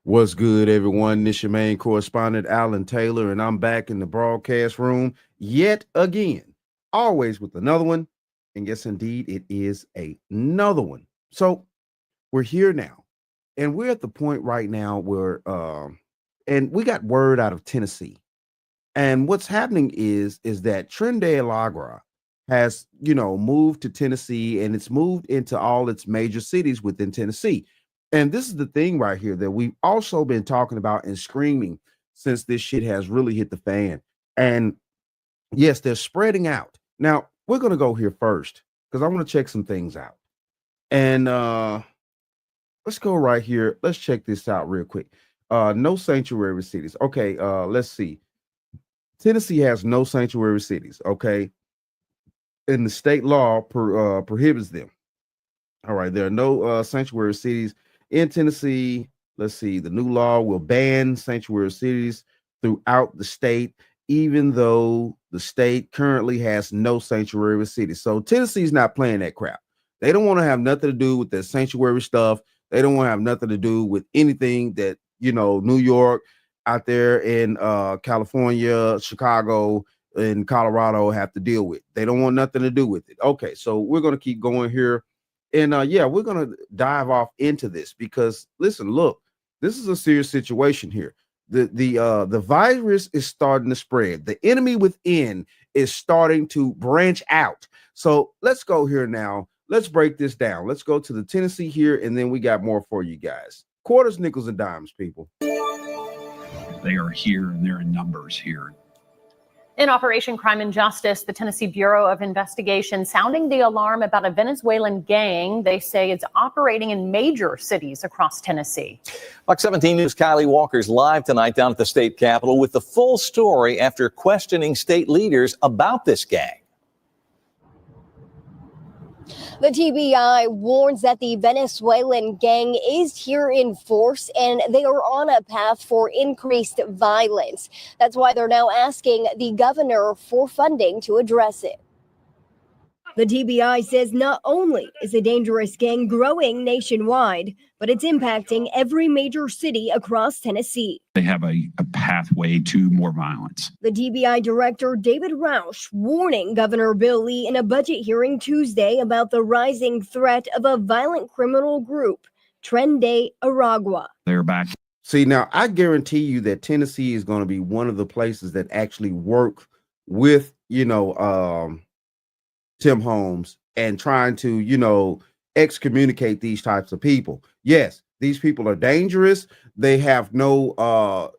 What's good, everyone? This your main correspondent, Alan Taylor, and I'm back in the broadcast room yet again, always with another one. And yes, indeed, it is another one. So we're here now, and we're at the point right now where, and we got word out of Tennessee, and what's happening is that Tren de Lagra has, moved to Tennessee, and it's moved into all its major cities within Tennessee. And this is the thing right here that we've also been talking about and screaming since this shit has really hit the fan. And yes, they're spreading out. Now, we're going to go here first because I want to check some things out. And let's go right here. Let's check this out real quick. No sanctuary cities. Okay, let's see. Tennessee has no sanctuary cities, okay? And the state law prohibits them. All right, there are no sanctuary cities in Tennessee. Let's see, the new law will ban sanctuary cities throughout the state, even though the state currently has no sanctuary cities. So Tennessee's not playing that crap. They don't want to have nothing to do with that sanctuary stuff. They don't want to have nothing to do with anything that, New York out there in California, Chicago, and Colorado have to deal with. They don't want nothing to do with it. Okay, so we're going to keep going here. And yeah, we're going to dive off into this because listen, look, this is a serious situation here. The virus is starting to spread. The enemy within is starting to branch out. So let's go here now. Let's break this down. Let's go to the Tennessee here, and then we got more for you guys. Quarters, nickels, and dimes, people. They are here, and they're in numbers here. In Operation Crime and Justice, the Tennessee Bureau of Investigation sounding the alarm about a Venezuelan gang they say it's operating in major cities across Tennessee. Fox 17 News' Kylie Walker's live tonight down at the state capitol with the full story after questioning state leaders about this gang. The TBI warns that the Venezuelan gang is here in force and they are on a path for increased violence. That's why they're now asking the governor for funding to address it. The TBI says not only is a dangerous gang growing nationwide, but it's impacting every major city across Tennessee. They have a pathway to more violence. The TBI director, David Roush, warning Governor Bill Lee in a budget hearing Tuesday about the rising threat of a violent criminal group, Tren de Aragua. They're back. See, now I guarantee you that Tennessee is going to be one of the places that actually work with, Tim Holmes and trying to, excommunicate these types of people. Yes, these people are dangerous. They have no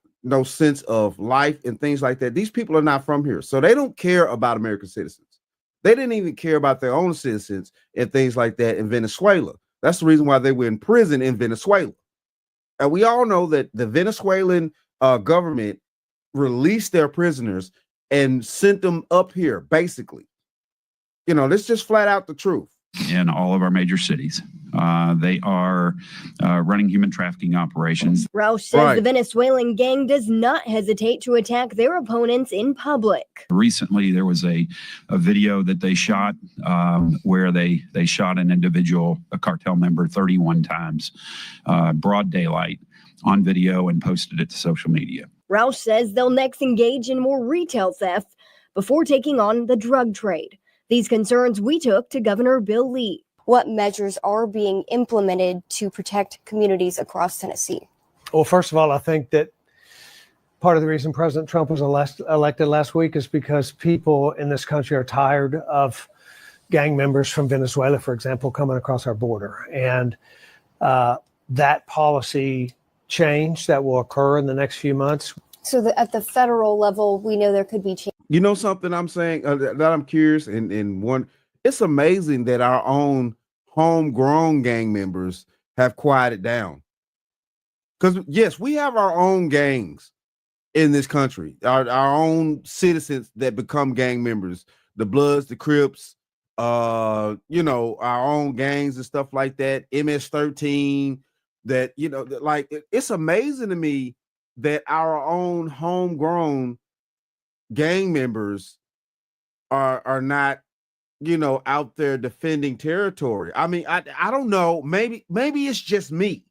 sense of life and things like that. These people are not from here, so they don't care about American citizens. They didn't even care about their own citizens and things like that in Venezuela. That's the reason why they were in prison in Venezuela. And we all know that the Venezuelan government released their prisoners and sent them up here, basically. This just flat out the truth. In all of our major cities, they are running human trafficking operations. Roush says the Venezuelan gang does not hesitate to attack their opponents in public. Recently, there was a video that they shot where they shot an individual, a cartel member, 31 times, broad daylight on video and posted it to social media. Roush says they'll next engage in more retail theft before taking on the drug trade. These concerns we took to Governor Bill Lee. What measures are being implemented to protect communities across Tennessee? Well, first of all, I think that part of the reason President Trump was elected last week is because people in this country are tired of gang members from Venezuela, for example, coming across our border. And that policy change that will occur in the next few months. So at the federal level, we know there could be change. You know something I'm saying that I'm curious, and one, it's amazing that our own homegrown gang members have quieted down. Because yes, we have our own gangs in this country, our own citizens that become gang members, the Bloods, the Crips, our own gangs and stuff like that, MS-13, that, it's amazing to me that our own homegrown gang members are not, out there defending territory. I mean, I don't know. Maybe it's just me.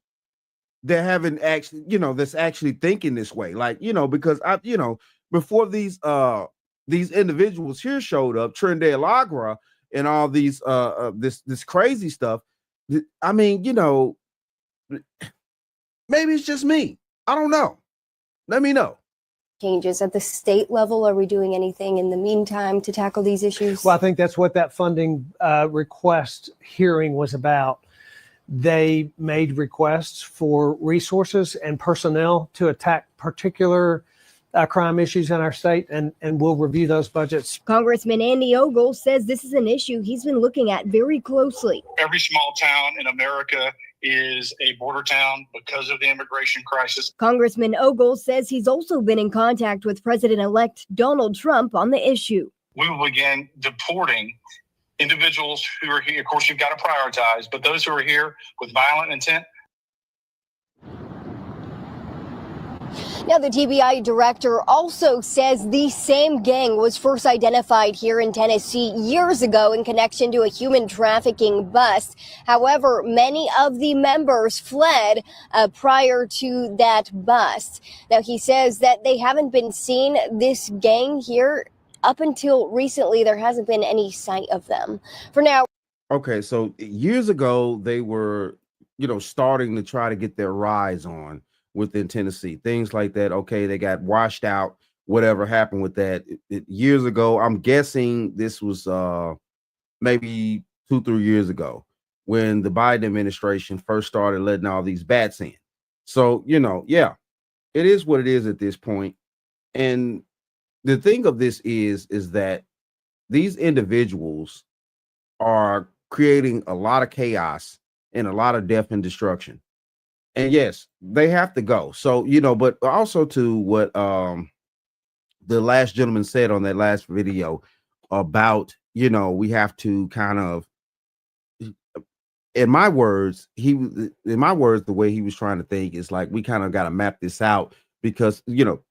that haven't actually, that's actually thinking this way. Like, because before these individuals here showed up, Trindale Agra and all these this crazy stuff. I mean, maybe it's just me. I don't know. Let me know. Changes at the state level. Are we doing anything in the meantime to tackle these issues? Well, I think that's what that funding request hearing was about. They made requests for resources and personnel to attack particular crime issues in our state, and we'll review those budgets. Congressman Andy Ogle says this is an issue he's been looking at very closely. Every small town in America is a border town because of the immigration crisis. Congressman Ogle says he's also been in contact with President-elect Donald Trump on the issue. We will begin deporting individuals who are here. Of course, you've got to prioritize, but those who are here with violent intent. Now, the TBI director also says the same gang was first identified here in Tennessee years ago in connection to a human trafficking bust. However, many of the members fled prior to that bust. Now, he says that they haven't been seen, this gang here, up until recently. There hasn't been any sight of them. For now. Okay, so years ago, they were, starting to try to get their rise on within Tennessee, things like that. Okay, they got washed out, whatever happened with that years ago. I'm guessing this was maybe 2-3 years ago when the Biden administration first started letting all these bats in. So, yeah, it is what it is at this point. And the thing of this is that these individuals are creating a lot of chaos and a lot of death and destruction. And yes, they have to go. So, but also to what the last gentleman said on that last video about, we have to kind of, in my words, the way he was trying to think is like, we kind of got to map this out because,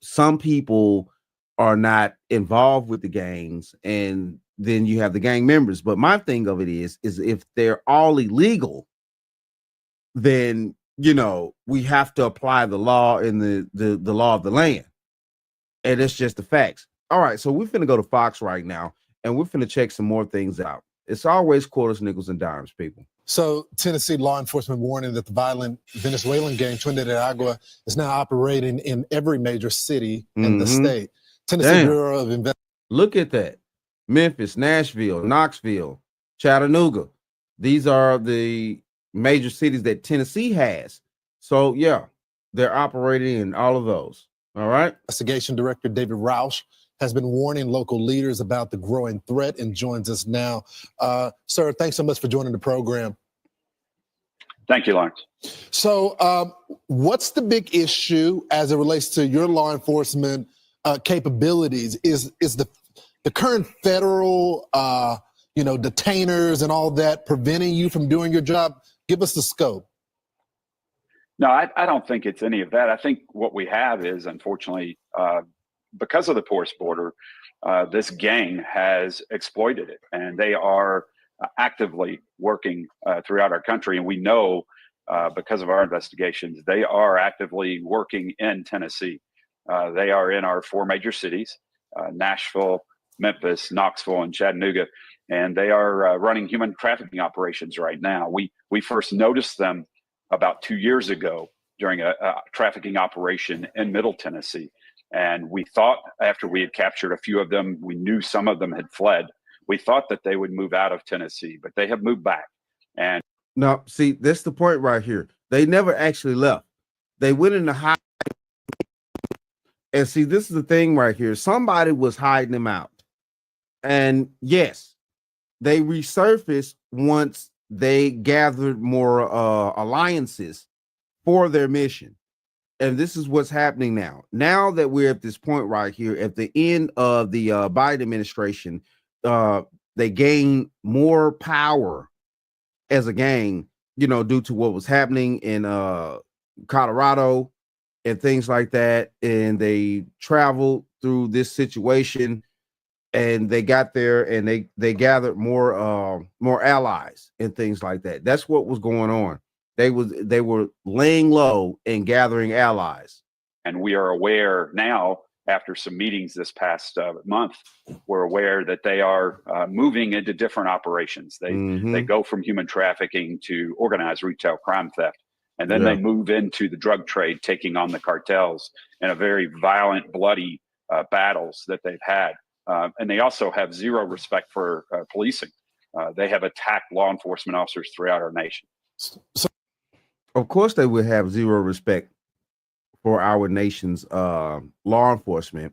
some people are not involved with the gangs, and then you have the gang members. But my thing of it is if they're all illegal, then we have to apply the law and the law of the land. And it's just the facts. All right, so we're finna go to Fox right now, and we're finna check some more things out. It's always quarters, nickels, and dimes, people. So Tennessee law enforcement warning that the violent Venezuelan gang Trinidad Agua is now operating in every major city in the state. Tennessee Bureau of Investigation. Look at that. Memphis, Nashville, Knoxville, Chattanooga. These are the major cities that Tennessee has. So yeah, they're operating in all of those. All right. Investigation Director David Roush has been warning local leaders about the growing threat and joins us now. Sir, thanks so much for joining the program. Thank you, Lawrence. So what's the big issue as it relates to your law enforcement capabilities? Is the current federal detainers and all that preventing you from doing your job? Give us the scope. No, I don't think it's any of that. I think what we have is, unfortunately, because of the porous border, this gang has exploited it, and they are actively working throughout our country. And we know, because of our investigations, they are actively working in Tennessee. They are in our 4 major cities, Nashville, Memphis, Knoxville, and Chattanooga. And they are running human trafficking operations right now. We first noticed them about 2 years ago during a trafficking operation in Middle Tennessee. And we thought after we had captured a few of them, we knew some of them had fled. We thought that they would move out of Tennessee, but they have moved back. And now, see, that's the point right here. They never actually left. They went into hiding. And see, this is the thing right here. Somebody was hiding them out. And yes, they resurfaced once they gathered more alliances for their mission. And this is what's happening now. Now that we're at this point right here, at the end of the Biden administration, they gain more power as a gang, due to what was happening in Colorado and things like that. And they traveled through this situation, and they got there, and they gathered more allies and things like that. That's what was going on. They were laying low and gathering allies. And we are aware now, after some meetings this past month, we're aware that they are moving into different operations. They go from human trafficking to organized retail crime theft. And then they move into the drug trade, taking on the cartels in a very violent, bloody battles that they've had. And they also have zero respect for policing. They have attacked law enforcement officers throughout our nation. Of course, they would have zero respect for our nation's law enforcement,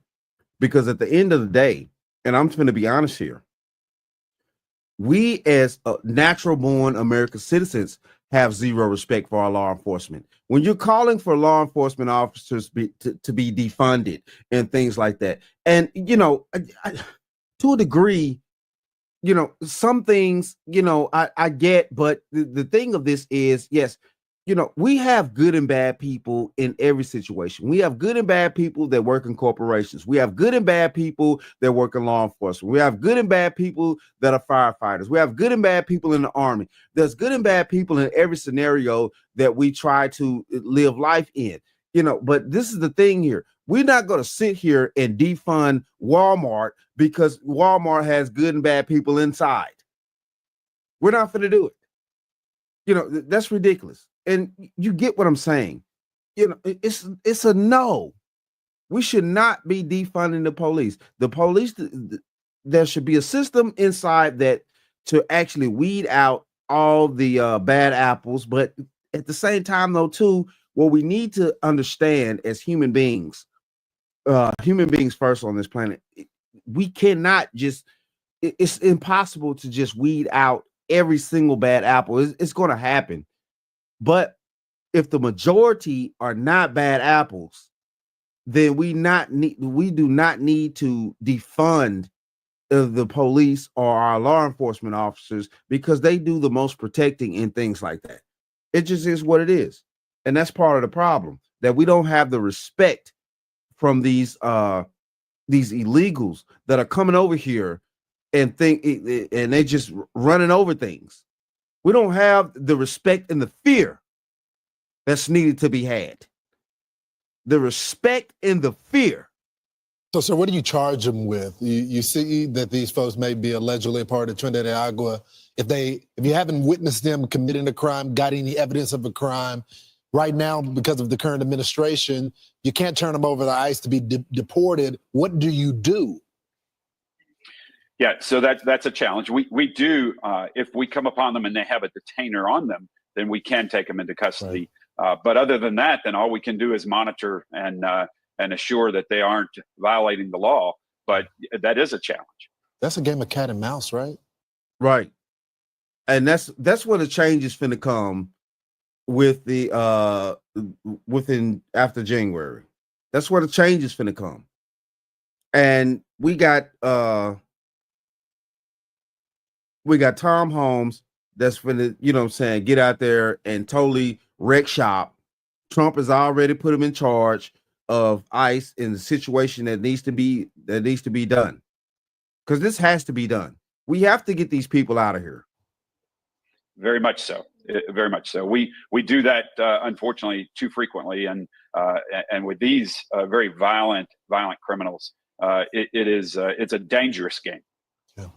because at the end of the day, and I'm going to be honest here, we as natural-born American citizens have zero respect for our law enforcement. When you're calling for law enforcement officers to be defunded and things like that, and to a degree, some things, I get, but the thing of this is, yes, we have good and bad people in every situation. We have good and bad people that work in corporations. We have good and bad people that work in law enforcement. We have good and bad people that are firefighters. We have good and bad people in the army. There's good and bad people in every scenario that we try to live life in. But this is the thing here. We're not going to sit here and defund Walmart because Walmart has good and bad people inside. We're not going to do it. That's ridiculous. And you get what I'm saying. It's a no. We should not be defunding the police. The police, there should be a system inside that to actually weed out all the bad apples. But at the same time, though, too, what we need to understand as human beings first on this planet, we cannot just, it's impossible to just weed out every single bad apple. It's going to happen. But if the majority are not bad apples, then we do not need to defund the police or our law enforcement officers, because they do the most protecting in things like that. It just is what it is. And that's part of the problem, that we don't have the respect from these illegals that are coming over here and they just running over things. We don't have the respect and the fear that's needed to be had. The respect and the fear. So what do you charge them with? You see that these folks may be allegedly a part of Trinidad and Agua. If you haven't witnessed them committing a crime, got any evidence of a crime, right now, because of the current administration, you can't turn them over to ICE to be deported. What do you do? Yeah, so that's a challenge. We do, if we come upon them and they have a detainer on them, then we can take them into custody. Right. But other than that, then all we can do is monitor and assure that they aren't violating the law. But that is a challenge. That's a game of cat and mouse, right? Right. And that's where the change is finna come with the after January. That's where the change is finna come. And we got Tom Holmes that's finna, get out there and totally wreck shop. Trump has already put him in charge of ICE in the situation that needs to be done. Because this has to be done. We have to get these people out of here. Very much so. Very much so. We do that unfortunately too frequently, and with these very violent criminals, it's a dangerous game. Yeah.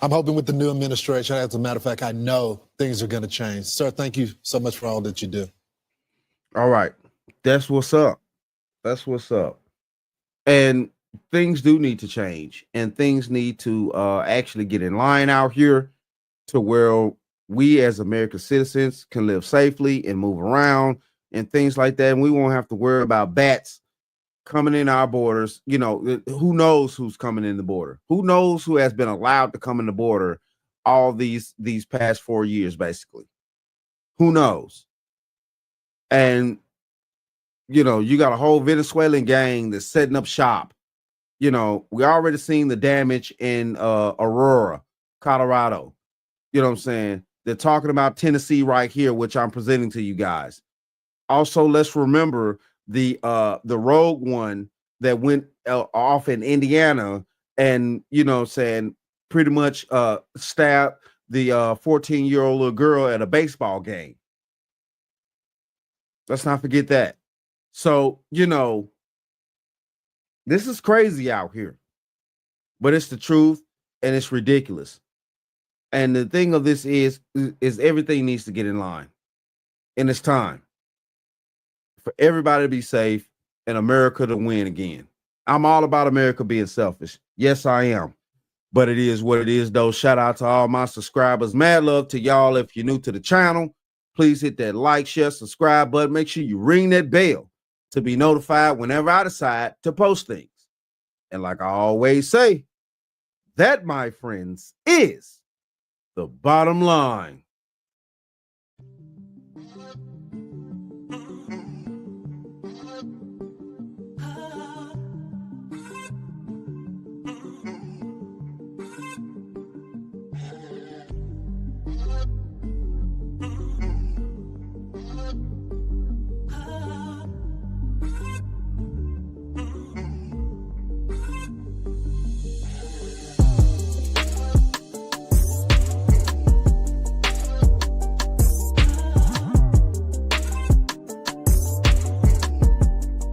I'm hoping with the new administration, as a matter of fact, I know things are going to change. Sir, thank you so much for all that you do. All right. That's what's up. That's what's up. And things do need to change, and things need to actually get in line out here to where we as American citizens can live safely and move around and things like that. And we won't have to worry about bats coming in our borders. Who knows who's coming in the border? Who knows who has been allowed to come in the border all these past 4 years, basically? Who knows? And, you got a whole Venezuelan gang that's setting up shop. We already seen the damage in Aurora, Colorado. You know what I'm saying? They're talking about Tennessee right here, which I'm presenting to you guys. Also, let's remember the rogue one that went off in Indiana and, pretty much stabbed the 14-year-old little girl at a baseball game. Let's not forget that. So, this is crazy out here, but it's the truth and it's ridiculous. And the thing of this is everything needs to get in line. And it's time for everybody to be safe and America to win again. I'm all about America being selfish. Yes, I am. But it is what it is, though. Shout out to all my subscribers. Mad love to y'all. If you're new to the channel, please hit that like, share, subscribe button. Make sure you ring that bell to be notified whenever I decide to post things. And like I always say, that, my friends, is the bottom line.